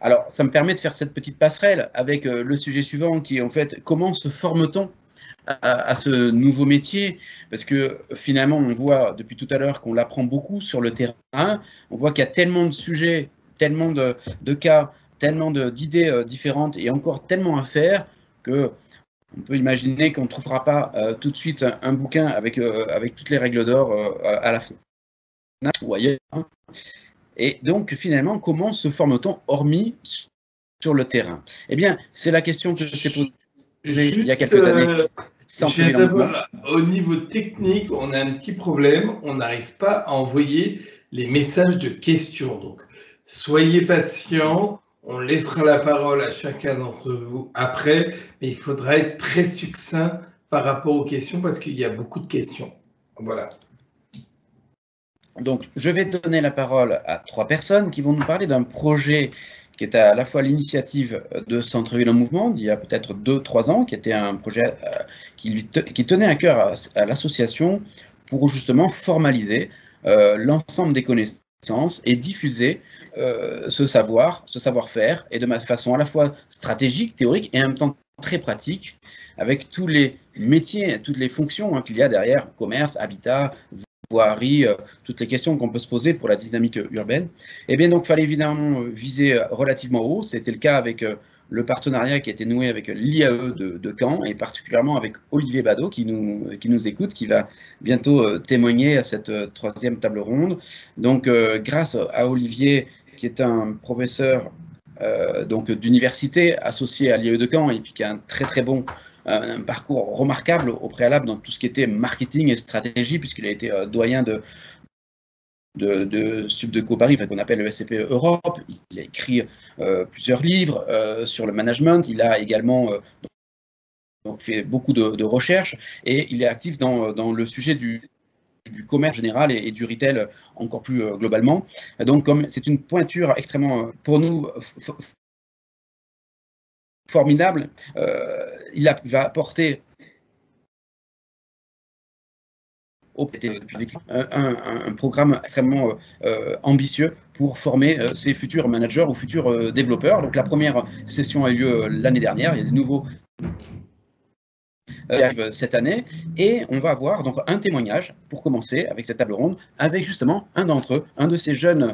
Alors, ça me permet de faire cette petite passerelle avec le sujet suivant qui est en fait comment se forme-t-on à ce nouveau métier, parce que finalement on voit depuis tout à l'heure qu'on l'apprend beaucoup sur le terrain, on voit qu'il y a tellement de sujets, tellement de cas, tellement d'idées différentes et encore tellement à faire que on peut imaginer qu'on ne trouvera pas tout de suite un bouquin avec toutes les règles d'or à la fin ou ailleurs. Et donc finalement, comment se forme-t-on hormis sur le terrain? Eh bien, c'est la question que s'est posée il y a quelques années. Au niveau technique, on a un petit problème, on n'arrive pas à envoyer les messages de questions. Donc, soyez patients, on laissera la parole à chacun d'entre vous après, mais il faudra être très succinct par rapport aux questions parce qu'il y a beaucoup de questions. Voilà. Donc, je vais donner la parole à 3 personnes qui vont nous parler d'un projet qui est à la fois l'initiative de Centre-Ville en Mouvement d'il y a peut-être 2-3 ans, qui était un projet qui tenait à cœur à l'association pour justement formaliser l'ensemble des connaissances et diffuser ce savoir-faire, et de façon à la fois stratégique, théorique et en même temps très pratique, avec tous les métiers, toutes les fonctions qu'il y a derrière, commerce, habitat, voirie, toutes les questions qu'on peut se poser pour la dynamique urbaine. Et bien donc, il fallait évidemment viser relativement haut. C'était le cas avec le partenariat qui a été noué avec l'IAE de Caen, et particulièrement avec Olivier Badeau qui nous écoute, qui va bientôt témoigner à cette 3e table ronde. Donc, grâce à Olivier, qui est un professeur d'université associé à l'IAE de Caen, et puis qui a un très bon un parcours remarquable au préalable dans tout ce qui était marketing et stratégie, puisqu'il a été doyen de Subdeco Paris, qu'on appelle le SCP Europe. Il a écrit plusieurs livres sur le management. Il a également donc fait beaucoup de recherches, et il est actif dans le sujet du commerce général et du retail encore plus globalement. Donc, comme c'est une pointure extrêmement, pour nous, formidable, il va apporter au public un programme extrêmement ambitieux pour former ces futurs managers ou futurs développeurs. Donc la première session a eu lieu l'année dernière, il y a des nouveaux qui arrivent cette année, et on va avoir donc un témoignage pour commencer avec cette table ronde, avec justement un d'entre eux, un de ces jeunes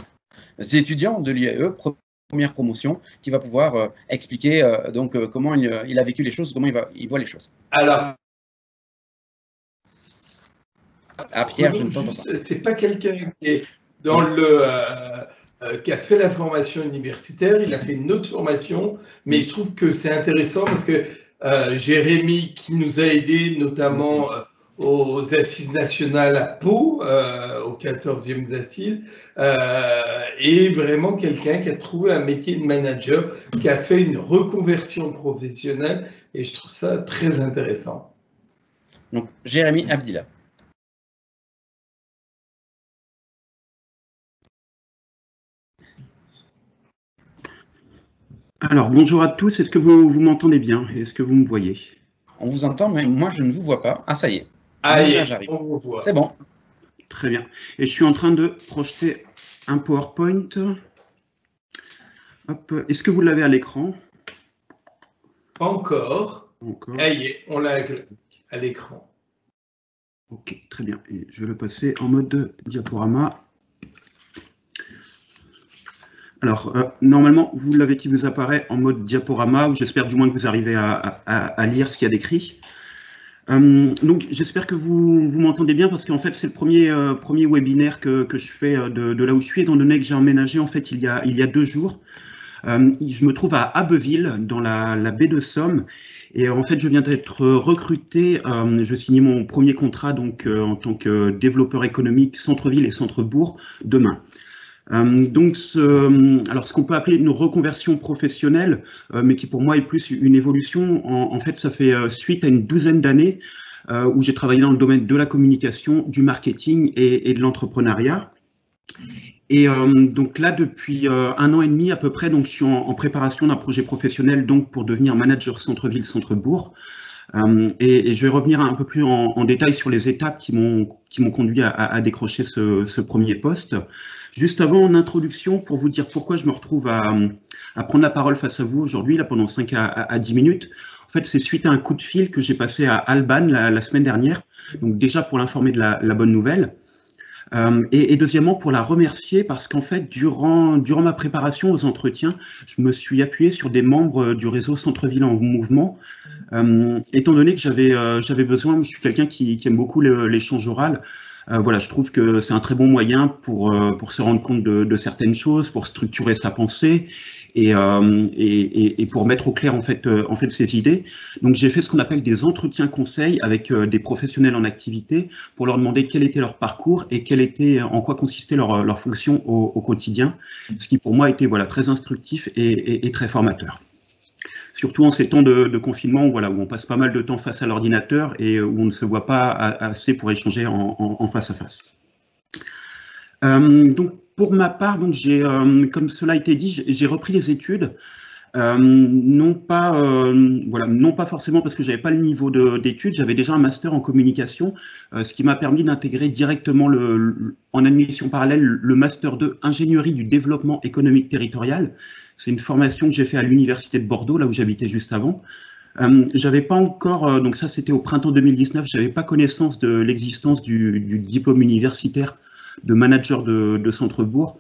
étudiants de l'IAE, première promotion, qui va pouvoir expliquer comment il a vécu les choses, comment il voit les choses. Alors, Pierre, je ne t'entends pas. C'est pas quelqu'un qui est dans qui a fait la formation universitaire, il a fait une autre formation, mais je trouve que c'est intéressant parce que Jérémy, qui nous a aidés notamment aux Assises nationales à Pau, aux 14e Assises, est vraiment quelqu'un qui a trouvé un métier de manager, qui a fait une reconversion professionnelle, et je trouve ça très intéressant. Donc, Jérémy Abdillah. Alors, bonjour à tous. Est-ce que vous m'entendez bien? Est-ce que vous me voyez? On vous entend, mais moi, je ne vous vois pas. Ah, ça y est. Ah, j'arrive. On vous voit. C'est bon. Très bien. Et je suis en train de projeter un PowerPoint. Hop. Est-ce que vous l'avez à l'écran? Pas encore. Ah, y est, on l'a à l'écran. Ok, très bien. Et je vais le passer en mode diaporama. Alors, normalement, vous l'avez qui vous apparaît en mode diaporama, ou j'espère du moins que vous arrivez à lire ce qu'il y a d'écrit. Donc, j'espère que vous m'entendez bien, parce qu'en fait, c'est le premier webinaire que je fais de là où je suis, étant donné que j'ai emménagé en fait il y a 2 jours. Je me trouve à Abbeville, dans la baie de Somme, et en fait, je viens d'être recruté. Je signais mon premier contrat donc en tant que développeur économique centre-ville et centre-bourg demain. Donc, alors ce qu'on peut appeler une reconversion professionnelle, mais qui pour moi est plus une évolution, en fait, ça fait suite à une 12aine d'années où j'ai travaillé dans le domaine de la communication, du marketing et de l'entrepreneuriat. Et donc là, depuis 1 an et demi à peu près, donc je suis en préparation d'un projet professionnel donc pour devenir manager centre-ville, centre-bourg. Et je vais revenir un peu plus en détail sur les étapes qui m'ont conduit à décrocher ce premier poste. Juste avant, en introduction, pour vous dire pourquoi je me retrouve à prendre la parole face à vous aujourd'hui, là, pendant 5 à 10 minutes. En fait, c'est suite à un coup de fil que j'ai passé à Alban la semaine dernière. Donc déjà pour l'informer de la bonne nouvelle. Et deuxièmement, pour la remercier parce qu'en fait, durant ma préparation aux entretiens, je me suis appuyé sur des membres du réseau Centre-Ville en Mouvement, étant donné que j'avais besoin, je suis quelqu'un qui aime beaucoup l'échange oral. Voilà, je trouve que c'est un très bon moyen pour se rendre compte de certaines choses, pour structurer sa pensée et pour mettre au clair en fait ses idées. Donc j'ai fait ce qu'on appelle des entretiens conseils avec des professionnels en activité pour leur demander quel était leur parcours et en quoi consistait leur fonction au quotidien, ce qui pour moi était voilà très instructif et très formateur. Surtout en ces temps de confinement où on passe pas mal de temps face à l'ordinateur et où on ne se voit pas assez pour échanger en face à face. Donc pour ma part, comme cela a été dit, j'ai repris les études, non pas forcément parce que j'avais pas le niveau d'études, j'avais déjà un master en communication, ce qui m'a permis d'intégrer directement en admission parallèle le master 2 ingénierie du développement économique territorial. C'est une formation que j'ai fait à l'université de Bordeaux, là où j'habitais juste avant. J'avais pas encore, donc ça c'était au printemps 2019, j'avais pas connaissance de l'existence du diplôme universitaire de manager de Centre-Bourg,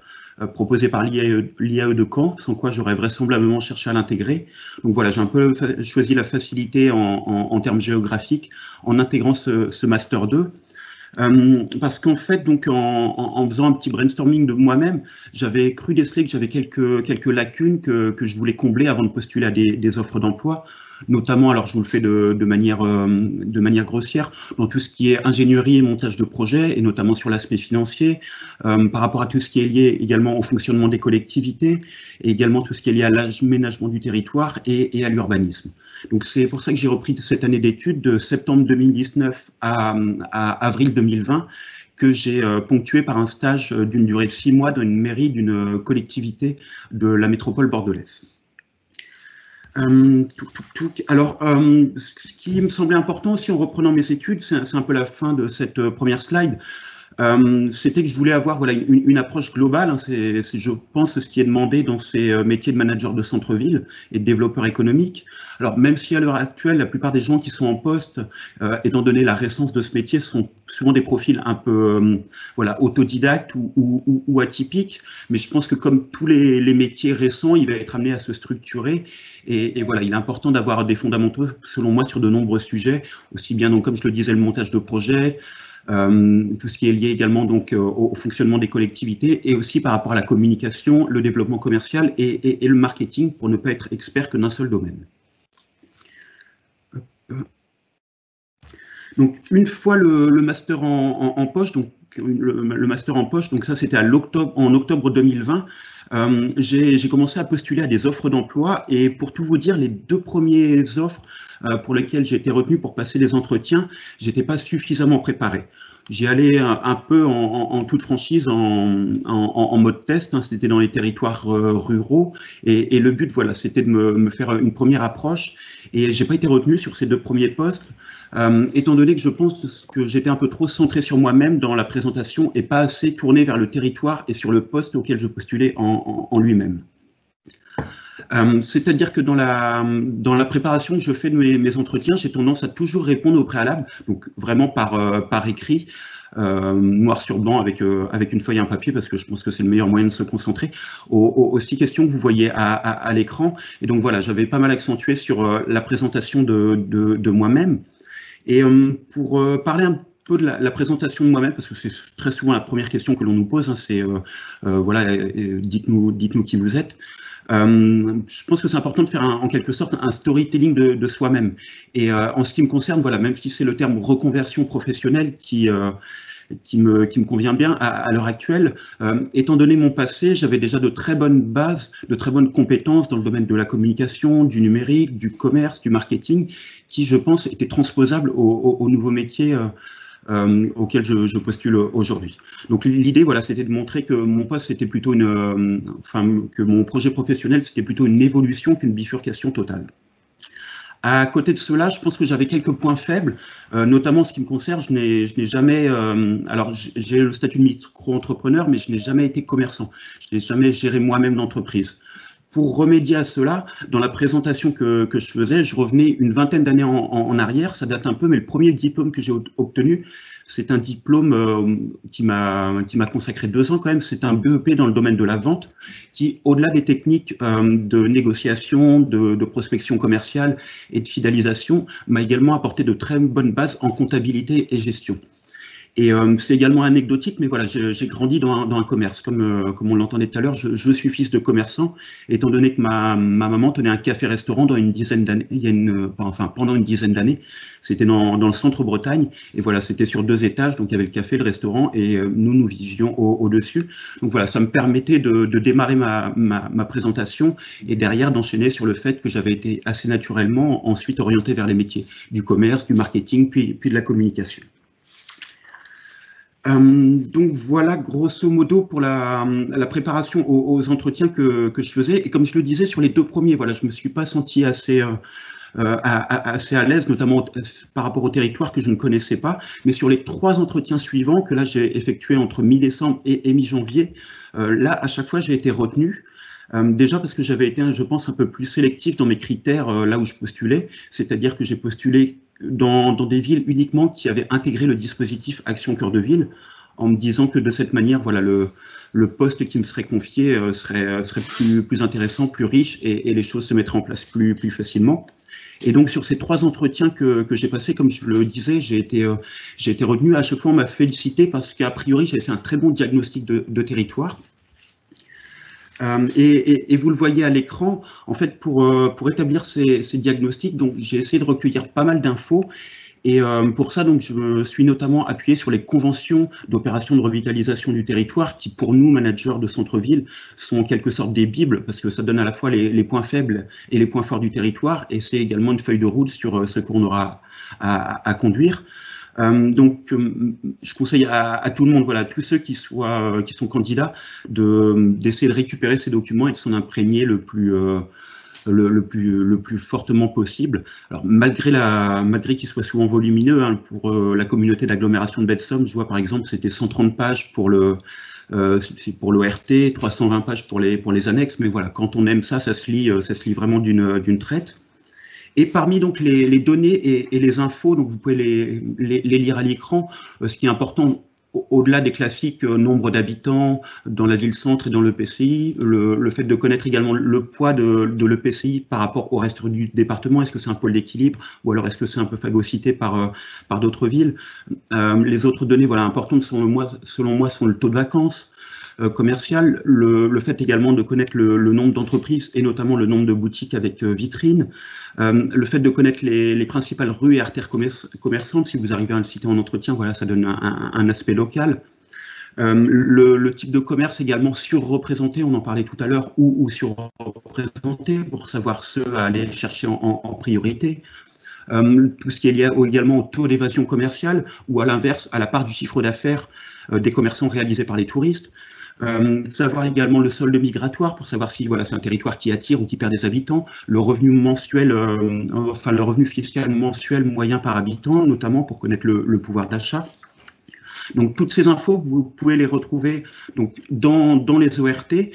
proposé par l'IAE de Caen, sans quoi j'aurais vraisemblablement cherché à l'intégrer. Donc voilà, j'ai un peu choisi la facilité en termes géographiques en intégrant ce Master 2. Parce qu'en fait, donc en faisant un petit brainstorming de moi-même, j'avais cru déceler que j'avais quelques lacunes que je voulais combler avant de postuler à des offres d'emploi, notamment, alors je vous le fais de manière grossière, dans tout ce qui est ingénierie et montage de projet, et notamment sur l'aspect financier, par rapport à tout ce qui est lié également au fonctionnement des collectivités, et également tout ce qui est lié à l'aménagement du territoire et à l'urbanisme. Donc c'est pour ça que j'ai repris cette année d'études de septembre 2019 à avril 2020, que j'ai ponctué par un stage d'une durée de 6 mois dans une mairie d'une collectivité de la métropole bordelaise. Alors, ce qui me semblait important aussi en reprenant mes études, c'est un peu la fin de cette première slide, c'était que je voulais avoir une approche globale, hein, c'est je pense ce qui est demandé dans ces métiers de manager de centre-ville et de développeur économique. Alors même si à l'heure actuelle, la plupart des gens qui sont en poste, étant donné la récence de ce métier, sont souvent des profils un peu autodidactes ou atypiques, mais je pense que comme tous les métiers récents, il va être amené à se structurer et voilà, il est important d'avoir des fondamentaux, selon moi, sur de nombreux sujets, aussi bien donc comme je le disais, le montage de projets, tout ce qui est lié également donc au fonctionnement des collectivités et aussi par rapport à la communication, le développement commercial et le marketing pour ne pas être expert que d'un seul domaine. Donc une fois le master en poche, donc le master en poche, donc ça c'était en octobre 2020, j'ai commencé à postuler à des offres d'emploi et pour tout vous dire, les 2 premières offres pour lesquelles j'ai été retenu pour passer les entretiens, j'étais pas suffisamment préparé. J'y allais un peu en toute franchise, en mode test, hein, c'était dans les territoires ruraux et le but, voilà, c'était de me faire une première approche et j'ai pas été retenu sur ces 2 premiers postes, étant donné que je pense que j'étais un peu trop centré sur moi-même dans la présentation et pas assez tourné vers le territoire et sur le poste auquel je postulais en lui-même. C'est-à-dire que dans la préparation que je fais de mes entretiens, j'ai tendance à toujours répondre au préalable, donc vraiment par écrit, noir sur blanc avec une feuille et un papier, parce que je pense que c'est le meilleur moyen de se concentrer, aux 6 questions que vous voyez à l'écran. Et donc voilà, j'avais pas mal accentué sur la présentation de moi-même. Et pour parler un peu de la présentation de moi-même, parce que c'est très souvent la première question que l'on nous pose, hein, c'est voilà, dites-nous qui vous êtes. Je pense que c'est important de faire en quelque sorte un storytelling de soi-même. Et en ce qui me concerne, voilà, même si c'est le terme reconversion professionnelle qui me convient bien à l'heure actuelle, étant donné mon passé, j'avais déjà de très bonnes bases, de très bonnes compétences dans le domaine de la communication, du numérique, du commerce, du marketing, qui, je pense, étaient transposables aux nouveaux métiers auquel je postule aujourd'hui. Donc l'idée, voilà, c'était de montrer que mon poste, c'était plutôt que mon projet professionnel, c'était plutôt une évolution qu'une bifurcation totale. À côté de cela, je pense que j'avais quelques points faibles, notamment en ce qui me concerne, je n'ai jamais, alors j'ai le statut de micro-entrepreneur, mais je n'ai jamais été commerçant, je n'ai jamais géré moi-même d'entreprise. Pour remédier à cela, dans la présentation que je faisais, je revenais une vingtaine d'années en arrière, ça date un peu, mais le premier diplôme que j'ai obtenu, c'est un diplôme qui m'a consacré 2 ans quand même, c'est un BEP dans le domaine de la vente, qui, au-delà des techniques de négociation, de prospection commerciale et de fidélisation, m'a également apporté de très bonnes bases en comptabilité et gestion. Et c'est également anecdotique, mais voilà, j'ai grandi dans un commerce. Comme on l'entendait tout à l'heure, je suis fils de commerçant, étant donné que ma maman tenait un café-restaurant dans une dizaine d'années, pendant une dizaine d'années. C'était dans le centre-Bretagne, et voilà, c'était sur 2 étages, donc il y avait le café, le restaurant, et nous vivions au-dessus. Donc voilà, ça me permettait de démarrer ma présentation, et derrière d'enchaîner sur le fait que j'avais été assez naturellement ensuite orienté vers les métiers du commerce, du marketing, puis de la communication. Donc voilà, grosso modo, pour la préparation aux entretiens que je faisais. Et comme je le disais, sur les 2 premiers, voilà, je ne me suis pas senti assez à l'aise, notamment par rapport au territoire que je ne connaissais pas. Mais sur les 3 entretiens suivants, que là j'ai effectués entre mi-décembre et mi-janvier, là, à chaque fois, j'ai été retenu. Déjà parce que j'avais été, je pense, un peu plus sélectif dans mes critères là où je postulais, c'est-à-dire que j'ai postulé dans des villes uniquement qui avaient intégré le dispositif Action Cœur de Ville, en me disant que de cette manière, voilà, le poste qui me serait confié serait plus intéressant, plus riche, et les choses se mettraient en place plus facilement. Et donc sur ces 3 entretiens que j'ai passés, comme je le disais, j'ai été retenu. À chaque fois, on m'a félicité parce qu'a priori, j'avais fait un très bon diagnostic de territoire. Et vous le voyez à l'écran, en fait, pour établir ces diagnostics, donc j'ai essayé de recueillir pas mal d'infos. Et pour ça, donc, je me suis notamment appuyé sur les conventions d'opération de revitalisation du territoire, qui pour nous, managers de centre-ville, sont en quelque sorte des bibles, parce que ça donne à la fois les points faibles et les points forts du territoire, et c'est également une feuille de route sur ce qu'on aura à conduire. Donc, je conseille à tout le monde, voilà, tous ceux qui sont candidats, d'essayer de récupérer ces documents et de s'en imprégner le plus fortement possible. Alors, malgré qu'ils soient souvent volumineux, hein, pour la communauté d'agglomération de Baie-de-Somme, je vois par exemple, c'était 130 pages pour l'ORT, 320 pages pour les annexes, mais voilà, quand on aime ça, ça se lit vraiment d'une traite. Et parmi donc les données et les infos, donc vous pouvez les lire à l'écran, ce qui est important au-delà des classiques, nombre d'habitants dans la ville-centre et dans l'EPCI, le fait de connaître également le poids de l'EPCI par rapport au reste du département, est-ce que c'est un pôle d'équilibre ou alors est-ce que c'est un peu phagocyté par d'autres villes. Les autres données, voilà, importantes selon moi sont le taux de vacances commercial, le fait également de connaître le nombre d'entreprises et notamment le nombre de boutiques avec vitrines, le fait de connaître les principales rues et artères commerçantes, si vous arrivez à le citer en entretien, voilà, ça donne un aspect local. Le type de commerce également surreprésenté, on en parlait tout à l'heure, ou surreprésenté pour savoir ceux à aller chercher en priorité. Tout ce qui est lié également au taux d'évasion commerciale ou à l'inverse, à la part du chiffre d'affaires des commerçants réalisés par les touristes. Savoir également le solde migratoire pour savoir si voilà, c'est un territoire qui attire ou qui perd des habitants, le revenu mensuel, le revenu fiscal mensuel moyen par habitant, notamment pour connaître le pouvoir d'achat. Donc toutes ces infos, vous pouvez les retrouver donc, dans les ORT et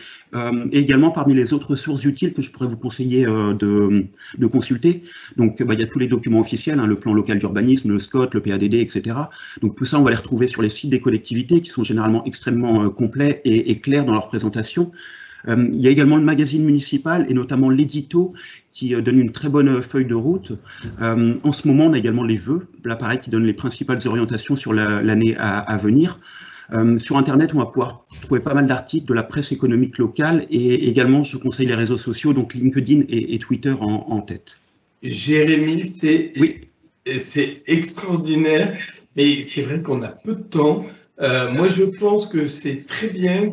également parmi les autres sources utiles que je pourrais vous conseiller de consulter. Donc il y a tous les documents officiels, hein, le plan local d'urbanisme, le SCOT, le PADD, etc. Donc tout ça, on va les retrouver sur les sites des collectivités qui sont généralement extrêmement complets et clairs dans leur présentation. Il y a également le magazine municipal et notamment l'édito qui donne une très bonne feuille de route. En ce moment, on a également les vœux, l'appareil qui donne les principales orientations sur l'année à venir. Sur Internet, on va pouvoir trouver pas mal d'articles de la presse économique locale et également, je conseille les réseaux sociaux, donc LinkedIn et Twitter en tête. Jérémy, c'est extraordinaire, mais c'est vrai qu'on a peu de temps. Moi, je pense que c'est très bien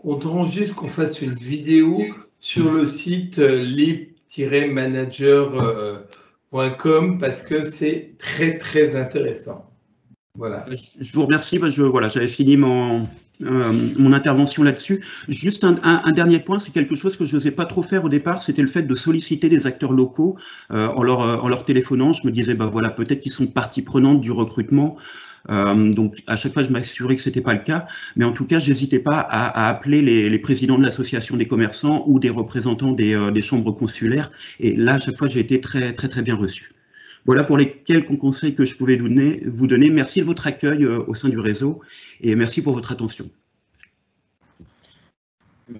qu'on t'enregistre, qu'on fasse une vidéo sur le site les-manager.com parce que c'est très, très intéressant. Voilà. Je vous remercie. Voilà, j'avais fini mon intervention là-dessus. Juste un dernier point, c'est quelque chose que je n'osais pas trop faire au départ, c'était le fait de solliciter des acteurs locaux en leur téléphonant. Je me disais, voilà, peut-être qu'ils sont partie prenante du recrutement. Donc à chaque fois, je m'assurais que c'était pas le cas. Mais en tout cas, j'hésitais pas à appeler les présidents de l'association des commerçants ou des représentants des chambres consulaires. Et là, à chaque fois, j'ai été très, très, très bien reçu. Voilà pour les quelques conseils que je pouvais vous donner. Merci de votre accueil au sein du réseau et merci pour votre attention.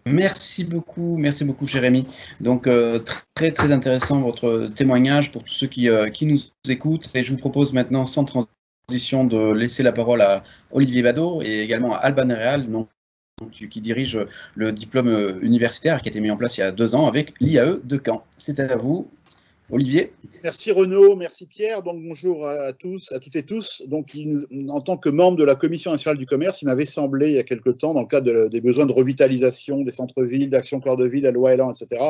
Merci beaucoup, Jérémy. Donc, très, très intéressant votre témoignage pour tous ceux qui nous écoutent. Et je vous propose maintenant, sans transition, de laisser la parole à Olivier Badeau et également à Alban Réal, qui dirige le diplôme universitaire qui a été mis en place il y a 2 ans avec l'IAE de Caen. C'est à vous, Olivier. Merci Renaud, merci Pierre. Donc bonjour à tous, à toutes et tous. Donc en tant que membre de la Commission nationale du commerce, il m'avait semblé il y a quelque temps, dans le cadre des besoins de revitalisation des centres-villes, d'action cœur de ville, à Loire-et-Lan, etc.,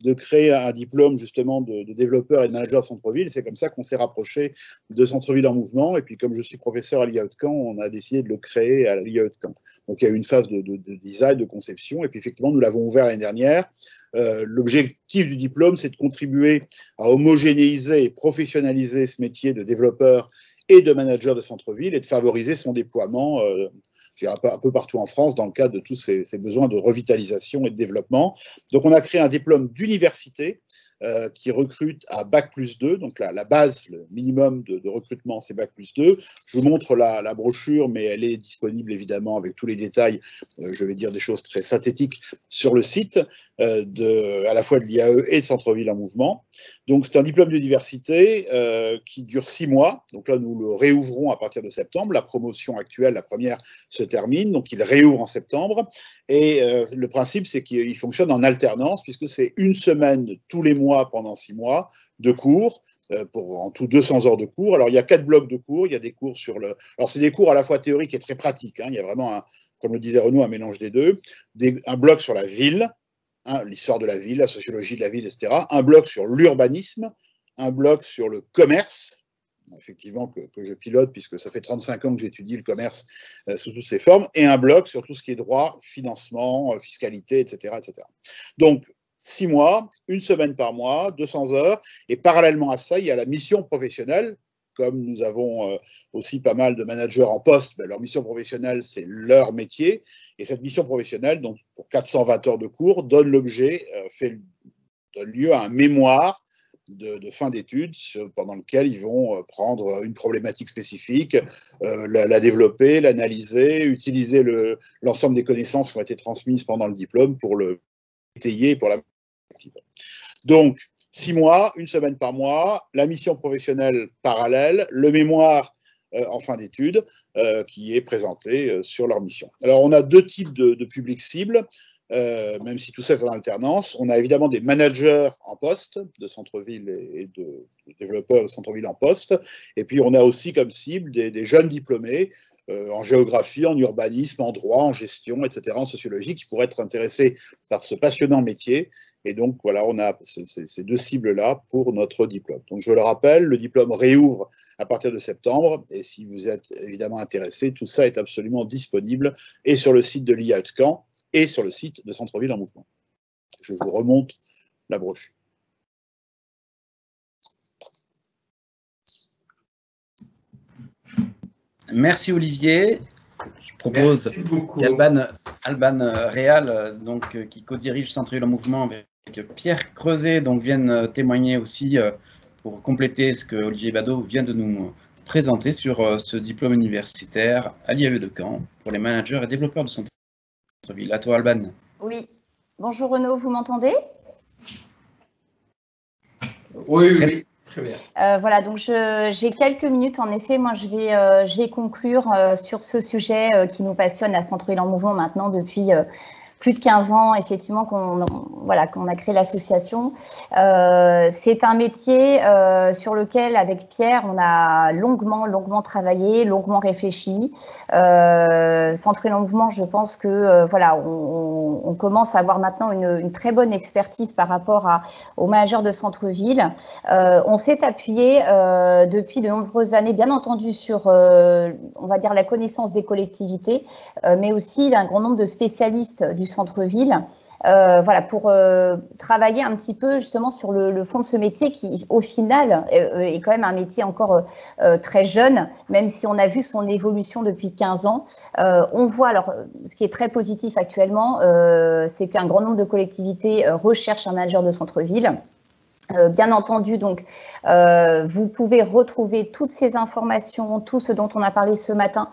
de créer un diplôme justement de développeur et de manager de centre-ville. C'est comme ça qu'on s'est rapproché de Centre-ville en mouvement. Et puis comme je suis professeur à l'IAE de Caen, on a décidé de le créer à l'IAE de Caen. Donc il y a eu une phase de design, de conception. Et puis effectivement, nous l'avons ouvert l'année dernière. L'objectif du diplôme, c'est de contribuer à homogénéiser et professionnaliser ce métier de développeur et de manager de centre-ville et de favoriser son déploiement un peu partout en France dans le cadre de tous ces besoins de revitalisation et de développement. Donc on a créé un diplôme d'université qui recrute à Bac+2, donc la base, le minimum de recrutement, c'est Bac+2. Je vous montre la brochure, mais elle est disponible évidemment avec tous les détails, je vais dire des choses très synthétiques, sur le site à la fois de l'IAE et de Centre-ville en mouvement. Donc c'est un diplôme d'université qui dure 6 mois, donc là nous le réouvrons à partir de septembre. La promotion actuelle, la première, se termine, donc il réouvre en septembre. Et le principe, c'est qu'il fonctionne en alternance, puisque c'est 1 semaine tous les mois pendant 6 mois de cours, pour en tout 200 heures de cours. Alors, il y a 4 blocs de cours. Il y a des cours sur le... Alors, c'est des cours à la fois théoriques et très pratiques. Hein. Il y a vraiment, comme le disait Renaud, un mélange des deux. Un bloc sur la ville, hein, l'histoire de la ville, la sociologie de la ville, etc. Un bloc sur l'urbanisme, un bloc sur le commerce, effectivement, que je pilote, puisque ça fait 35 ans que j'étudie le commerce sous toutes ses formes, et un bloc sur tout ce qui est droit, financement, fiscalité, etc., etc. Donc, 6 mois, 1 semaine par mois, 200 heures, et parallèlement à ça, il y a la mission professionnelle. Comme nous avons aussi pas mal de managers en poste, ben, leur mission professionnelle, c'est leur métier, et cette mission professionnelle, donc pour 420 heures de cours, donne lieu à un mémoire de fin d'études pendant lequel ils vont prendre une problématique spécifique, la développer, l'analyser, utiliser l'ensemble des connaissances qui ont été transmises pendant le diplôme pour le étayer pour la. Donc, 6 mois, 1 semaine par mois, la mission professionnelle parallèle, le mémoire en fin d'études qui est présenté sur leur mission. Alors, on a 2 types de publics cibles. Même si tout ça est en alternance, on a évidemment des managers en poste de centre-ville et de développeurs de centre-ville en poste, et puis on a aussi comme cible des jeunes diplômés en géographie, en urbanisme, en droit, en gestion, etc., en sociologie, qui pourraient être intéressés par ce passionnant métier. Et donc voilà, on a ces 2 cibles-là pour notre diplôme. Donc je le rappelle, le diplôme réouvre à partir de septembre, et si vous êtes évidemment intéressé, tout ça est absolument disponible et sur le site de l'IAE de Caen et sur le site de Centre-ville en mouvement. Je vous remonte la brochure. Merci Olivier. Je propose qu'Alban Réal, qui co-dirige Centre-ville en mouvement avec Pierre Creuset, vienne témoigner aussi pour compléter ce que Olivier Badeau vient de nous présenter sur ce diplôme universitaire à l'IAE de Caen pour les managers et développeurs de centre-ville. À toi, Alban. Oui. Bonjour Renaud, vous m'entendez? Oui, très bien. Voilà, donc j'ai quelques minutes. En effet, moi, je vais conclure sur ce sujet qui nous passionne à Centre-ville en mouvement maintenant depuis plus de 15 ans, effectivement, qu'on a créé l'association. C'est un métier sur lequel, avec Pierre, on a longuement travaillé, longuement réfléchi. Centre-Ville en Mouvement, je pense que on commence à avoir maintenant une très bonne expertise par rapport aux managers de centre-ville. On s'est appuyé depuis de nombreuses années, bien entendu, sur, on va dire, la connaissance des collectivités, mais aussi d'un grand nombre de spécialistes du centre-ville, pour travailler un petit peu justement sur le fond de ce métier qui, au final, est quand même un métier encore très jeune, même si on a vu son évolution depuis 15 ans. On voit, alors, ce qui est très positif actuellement, c'est qu'un grand nombre de collectivités recherchent un manager de centre-ville. Bien entendu, donc, vous pouvez retrouver toutes ces informations, tout ce dont on a parlé ce matin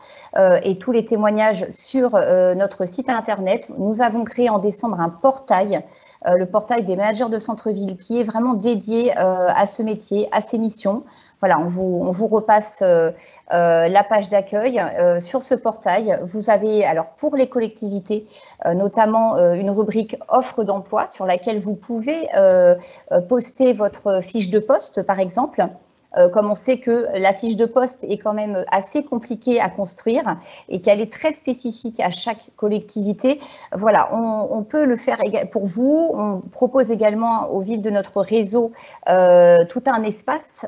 et tous les témoignages sur notre site internet. Nous avons créé en décembre un portail, le portail des managers de centre-ville, qui est vraiment dédié à ce métier, à ces missions. Voilà, on vous repasse la page d'accueil. Sur ce portail, vous avez, alors pour les collectivités, notamment une rubrique offre d'emploi sur laquelle vous pouvez poster votre fiche de poste, par exemple. Comme on sait que la fiche de poste est quand même assez compliquée à construire et qu'elle est très spécifique à chaque collectivité, voilà, on peut le faire pour vous. On propose également aux villes de notre réseau tout un espace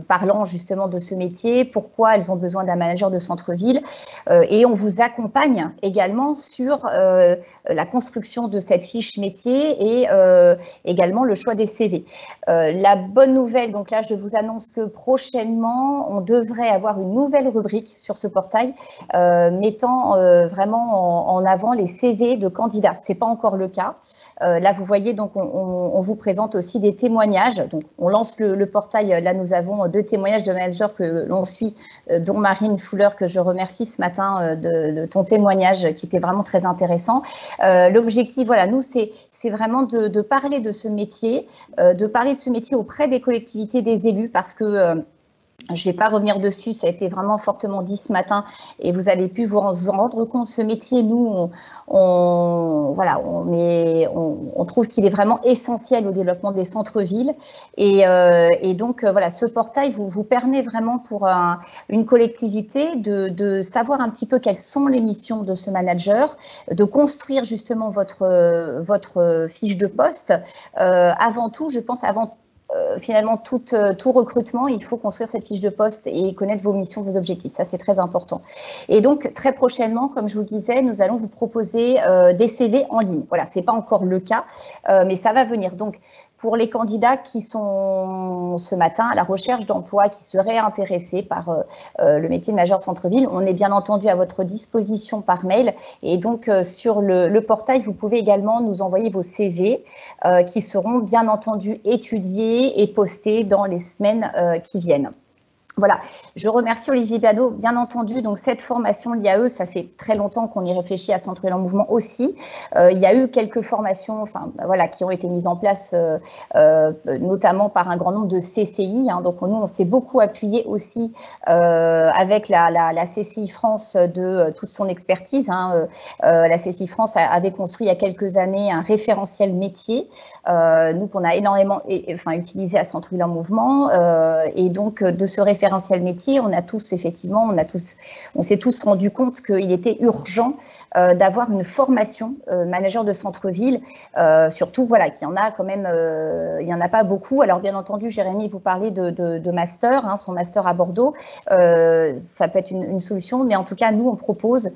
parlant justement de ce métier, pourquoi elles ont besoin d'un manager de centre-ville, et on vous accompagne également sur la construction de cette fiche métier et également le choix des CV. La bonne nouvelle, donc là, je vous annonce que prochainement, on devrait avoir une nouvelle rubrique sur ce portail mettant vraiment en avant les CV de candidats. Ce n'est pas encore le cas. Là, vous voyez, donc, on vous présente aussi des témoignages. Donc, on lance le portail. Là, nous avons 2 témoignages de managers que l'on suit, dont Marine Fuller, que je remercie ce matin de ton témoignage qui était vraiment très intéressant. L'objectif, voilà, nous, c'est vraiment de parler de ce métier, auprès des collectivités, des élus, parce que je ne vais pas revenir dessus, ça a été vraiment fortement dit ce matin et vous avez pu vous en rendre compte. Ce métier, nous, on trouve qu'il est vraiment essentiel au développement des centres-villes et donc voilà, ce portail vous permet vraiment pour une collectivité de savoir un petit peu quelles sont les missions de ce manager, de construire justement votre fiche de poste. Avant tout, je pense, finalement, tout recrutement, il faut construire cette fiche de poste et connaître vos missions, vos objectifs. Ça, c'est très important. Et donc, très prochainement, comme je vous le disais, nous allons vous proposer des CV en ligne. Voilà, ce n'est pas encore le cas, mais ça va venir. Donc, pour les candidats qui sont ce matin à la recherche d'emploi, qui seraient intéressés par le métier de manager centre-ville, on est bien entendu à votre disposition par mail. Et donc, sur le portail, vous pouvez également nous envoyer vos CV qui seront bien entendu étudiés et postés dans les semaines qui viennent. Voilà, je remercie Olivier Biado, bien entendu. Donc cette formation l'IAE, ça fait très longtemps qu'on y réfléchit à Centre-Ville en Mouvement aussi. Il y a eu quelques formations, qui ont été mises en place, notamment par un grand nombre de CCI. Donc nous, on s'est beaucoup appuyé aussi avec la CCI France de toute son expertise. La CCI France avait construit il y a quelques années un référentiel métier, nous qu'on a énormément utilisé à Centre-Ville en Mouvement, et donc de ce référentiel métier, on s'est tous rendu compte qu'il était urgent d'avoir une formation manager de centre-ville, surtout qu'il y en a quand même, il n'y en a pas beaucoup. Alors bien entendu, Jérémy, vous parlez de master, son master à Bordeaux, ça peut être une solution, mais en tout cas, nous, on propose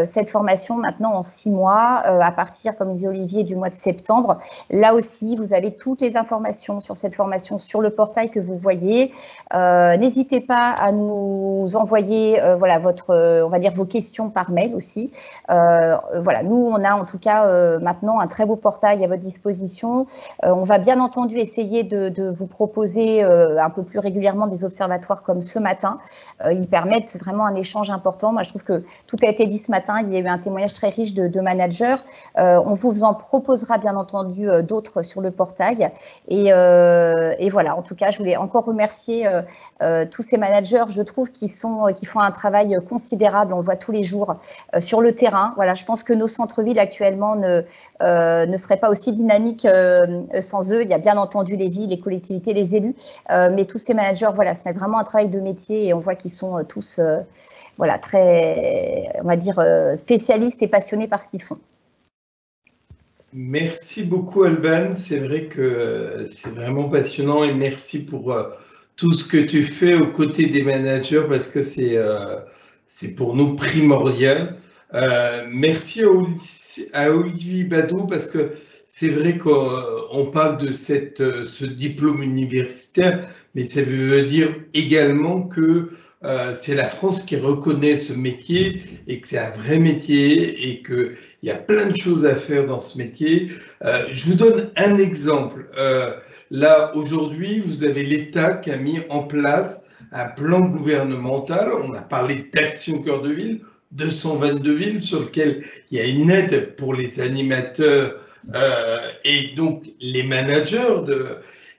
cette formation maintenant en 6 mois, à partir, comme disait Olivier, du mois de septembre. Là aussi, vous avez toutes les informations sur cette formation sur le portail que vous voyez. N'hésitez pas à nous envoyer vos questions par mail aussi. Nous, on a en tout cas maintenant un très beau portail à votre disposition. On va bien entendu essayer de vous proposer un peu plus régulièrement des observatoires comme ce matin. Ils permettent vraiment un échange important. Moi, je trouve que tout a été dit ce matin. Il y a eu un témoignage très riche de managers. On vous en proposera bien entendu d'autres sur le portail. Et voilà, en tout cas, je voulais encore remercier tous ces managers, je trouve, qui font un travail considérable. On le voit tous les jours sur le terrain. Voilà, je pense que nos centres-villes actuellement ne seraient pas aussi dynamiques sans eux. Il y a bien entendu les villes, les collectivités, les élus, mais tous ces managers, voilà, c'est vraiment un travail de métier et on voit qu'ils sont tous voilà, très, on va dire, spécialistes et passionnés par ce qu'ils font. Merci beaucoup, Alban. C'est vrai que c'est vraiment passionnant et merci pour tout ce que tu fais aux côtés des managers parce que c'est pour nous primordial. Merci à Olivier Badeau parce que c'est vrai qu'on parle de ce diplôme universitaire, mais ça veut dire également que c'est la France qui reconnaît ce métier et que c'est un vrai métier et qu'il y a plein de choses à faire dans ce métier. Je vous donne un exemple. Là, aujourd'hui, vous avez l'État qui a mis en place un plan gouvernemental. On a parlé d'Action Cœur de Ville, 222 villes sur lequel il y a une aide pour les animateurs et donc les managers.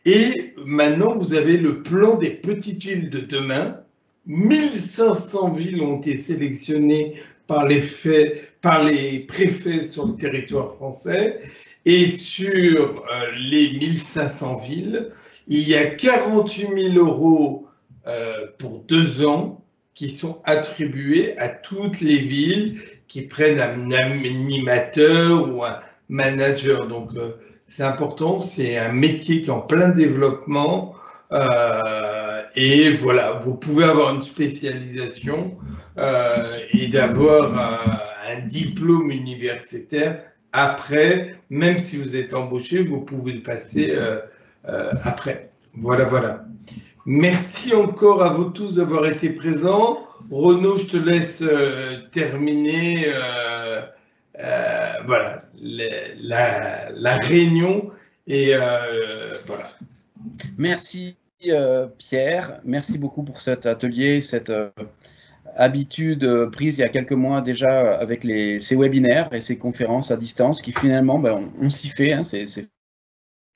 Et maintenant, vous avez le plan des petites villes de demain. 1500 villes ont été sélectionnées par les préfets sur le territoire français. Et sur les 1500 villes, il y a 48 000 € pour 2 ans qui sont attribués à toutes les villes qui prennent un animateur ou un manager. Donc, c'est important, c'est un métier qui est en plein développement. Et voilà, vous pouvez avoir une spécialisation et d'avoir un diplôme universitaire. Après, même si vous êtes embauché, vous pouvez le passer après. Voilà, voilà. Merci encore à vous tous d'avoir été présents. Renaud, je te laisse terminer voilà, la réunion. Et voilà. Merci Pierre, merci beaucoup pour cet atelier, cette habitude prise il y a quelques mois déjà avec ces webinaires et ces conférences à distance qui finalement, on s'y fait, hein, c'est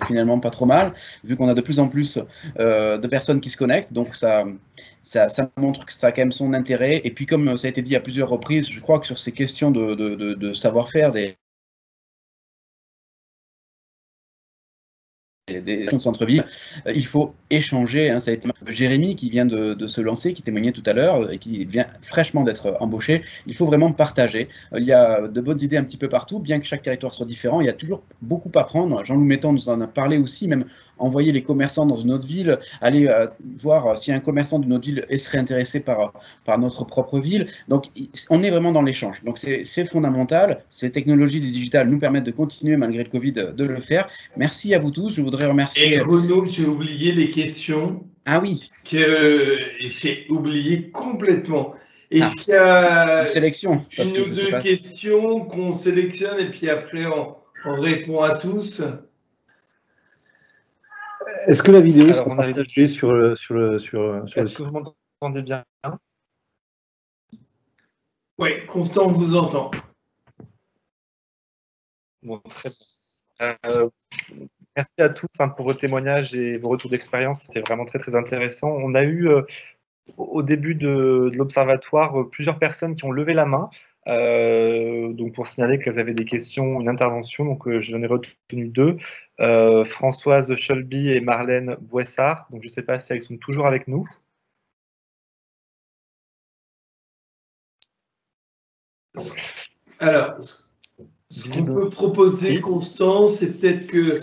finalement pas trop mal, vu qu'on a de plus en plus de personnes qui se connectent, donc ça montre que ça a quand même son intérêt. Et puis comme ça a été dit à plusieurs reprises, je crois que sur ces questions de savoir-faire des centre-ville, il faut échanger. Hein, ça a été Jérémy qui vient de se lancer, qui témoignait tout à l'heure et qui vient fraîchement d'être embauché. Il faut vraiment partager. Il y a de bonnes idées un petit peu partout, bien que chaque territoire soit différent. Il y a toujours beaucoup à prendre. Jean-Loup Metton nous en a parlé aussi, même envoyer les commerçants dans une autre ville, aller voir si un commerçant d'une autre ville serait intéressé par notre propre ville. Donc, on est vraiment dans l'échange. Donc, c'est fondamental. Ces technologies digitales nous permettent de continuer, malgré le Covid, de le faire. Merci à vous tous. Je voudrais remercier... Et Renaud, j'ai oublié les questions. Ah oui. Parce que j'ai oublié complètement. Est-ce qu'il y a une sélection, une ou deux questions qu'on sélectionne et puis après on répond à tous? Est-ce que la vidéo sera partagée sur le site? Est-ce que vous m'entendez bien? Oui, Constant vous entend. Bon, très bien. Merci à tous pour vos témoignages et vos retours d'expérience. C'était vraiment très, très intéressant. On a eu, au début de l'Observatoire, plusieurs personnes qui ont levé la main donc pour signaler qu'elles avaient des questions, une intervention. Donc, j'en ai retenu 2. Françoise Scholby et Marlène Boissard. Donc, je ne sais pas si elles sont toujours avec nous. Alors, ce qu'on peut proposer, Constant, c'est peut-être que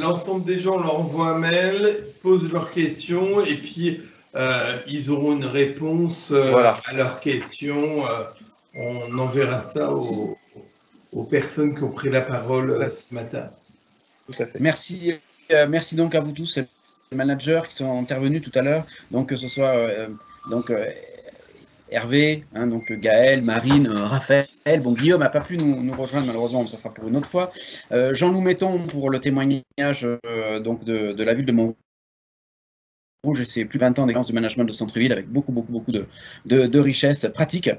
l'ensemble des gens leur envoient un mail, posent leurs questions et puis ils auront une réponse à leurs questions. On enverra ça aux personnes qui ont pris la parole ce matin. Tout à fait. Merci donc à vous tous, les managers qui sont intervenus tout à l'heure, donc que ce soit Hervé, hein, donc Gaël, Marine, Raphaël. Bon, Guillaume n'a pas pu nous rejoindre malheureusement, mais ça sera pour une autre fois. Jean-Loup Metton pour le témoignage donc de la ville de rouge et c'est plus de 20 ans d'expérience de management de centre-ville avec beaucoup de richesses pratiques.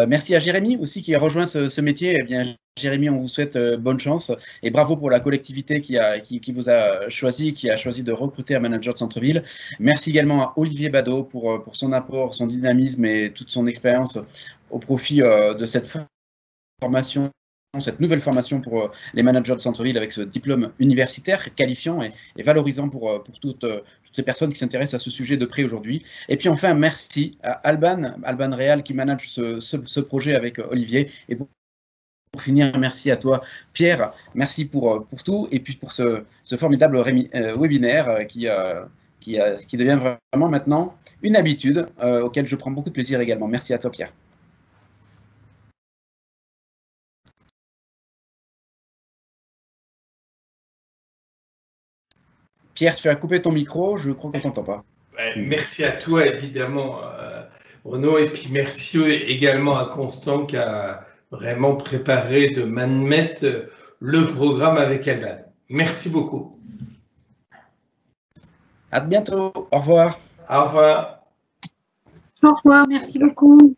Merci à Jérémy aussi qui a rejoint ce métier. Eh bien, Jérémy, on vous souhaite bonne chance et bravo pour la collectivité qui vous a choisi, qui a choisi de recruter un manager de centre-ville. Merci également à Olivier Badeau pour son apport, son dynamisme et toute son expérience au profit de cette formation, cette nouvelle formation pour les managers de centre-ville avec ce diplôme universitaire qualifiant et valorisant pour toutes ces personnes qui s'intéressent à ce sujet de près aujourd'hui. Et puis enfin, merci à Alban Réal qui manage ce projet avec Olivier. Et pour finir, merci à toi Pierre, merci pour tout et puis pour ce formidable webinaire qui devient vraiment maintenant une habitude auquel je prends beaucoup de plaisir également. Merci à toi Pierre. Pierre, tu as coupé ton micro, je crois qu'on ne t'entend pas. Ouais, merci à toi, évidemment, Renaud, et puis merci également à Constant qui a vraiment préparé de main de maître le programme avec Alban. Merci beaucoup. À bientôt, au revoir. Au revoir. Au revoir, merci beaucoup.